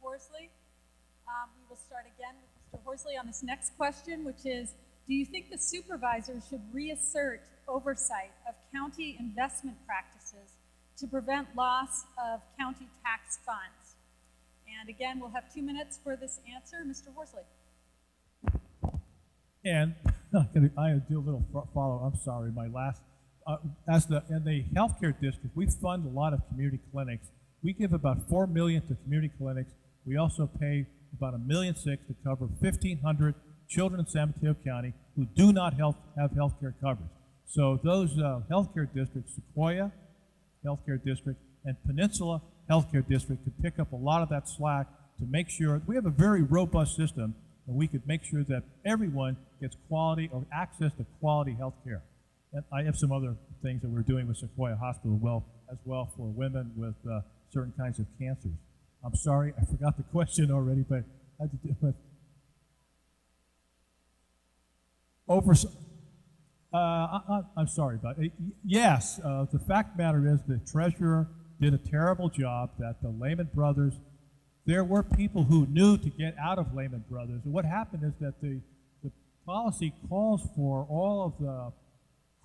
Horsley. We will start again with Mr. Horsley on this next question, which is, do you think the supervisors should reassert oversight of county investment practices to prevent loss of county tax funds? And again, we'll have 2 minutes for this answer. Mr. Horsley. And I do a little follow. I'm sorry, my last. In the healthcare district, we fund a lot of community clinics. We give about $4 million to community clinics. We also pay about $1.6 million to cover 1,500 children in San Mateo County who do not have healthcare coverage. So those healthcare districts, Sequoia Healthcare District and Peninsula Healthcare District, could pick up a lot of that slack to make sure we have a very robust system, and we could make sure that everyone gets quality or access to quality health care. And I have some other things that we're doing with Sequoia Hospital as well for women with certain kinds of cancers. I'm sorry, I forgot the question already, but it had to do with oversight. I'm sorry about it. Yes, the fact of the matter is the treasurer did a terrible job, that the Lehman Brothers, there were people who knew to get out of Lehman Brothers. And what happened is that the policy calls for all of the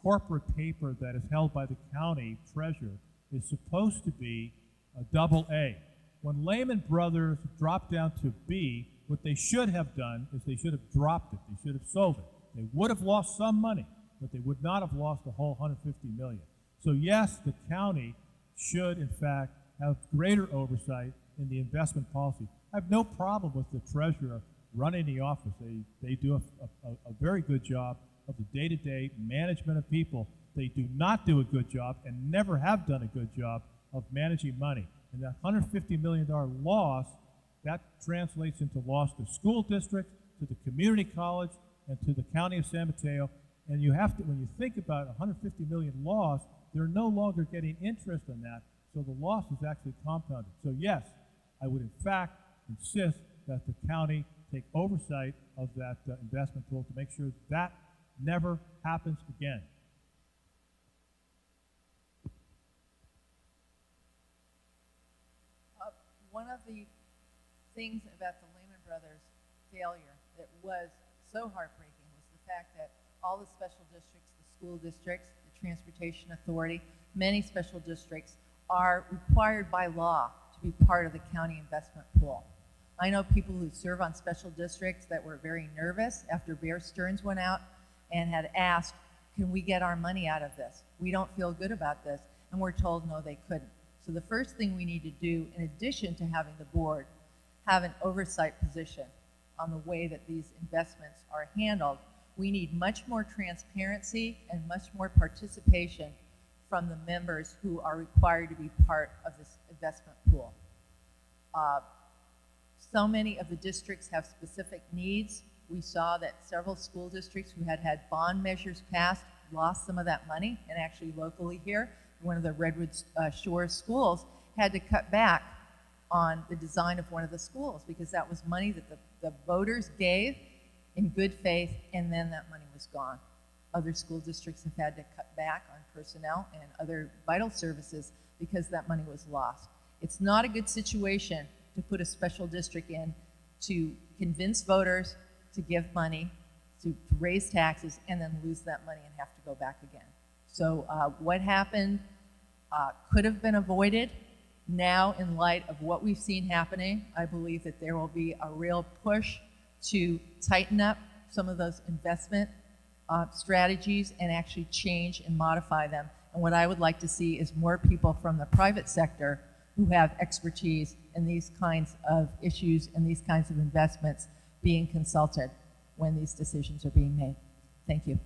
corporate paper that is held by the county treasurer is supposed to be a AA. When Lehman Brothers dropped down to B, what they should have done is they should have dropped it. They should have sold it. They would have lost some money, but they would not have lost the whole $150 million. So yes, the county should, in fact, have greater oversight in the investment policy. I have no problem with the treasurer running the office. They do a very good job of the day-to-day management of people. They do not do a good job and never have done a good job of managing money. And that $150 million loss, that translates into loss to school districts, to the community college, and to the county of San Mateo. And you have to, when you think about $150 million loss, they're no longer getting interest on that, so the loss is actually compounded. So yes, I would in fact insist that the county take oversight of that investment pool to make sure that never happens again. One of the things about the Lehman Brothers failure that was so heartbreaking was the fact that all the special districts, the school districts, the transportation authority, many special districts are required by law to be part of the county investment pool. I know people who serve on special districts that were very nervous after Bear Stearns went out and had asked, can we get our money out of this? We don't feel good about this. And we're told no, they couldn't. So the first thing we need to do, in addition to having the board have an oversight position on the way that these investments are handled, we need much more transparency and much more participation from the members who are required to be part of this investment pool. So many of the districts have specific needs. We saw that several school districts who had had bond measures passed lost some of that money, and actually locally here, one of the Redwood Shores schools had to cut back on the design of one of the schools because that was money that the voters gave in good faith, and then that money was gone. Other school districts have had to cut back on personnel and other vital services because that money was lost. It's not a good situation to put a special district in to convince voters to give money, to raise taxes, and then lose that money and have to go back again. So what happened could have been avoided. Now, in light of what we've seen happening, I believe that there will be a real push to tighten up some of those investment strategies and actually change and modify them. And what I would like to see is more people from the private sector who have expertise in these kinds of issues and these kinds of investments being consulted when these decisions are being made. Thank you.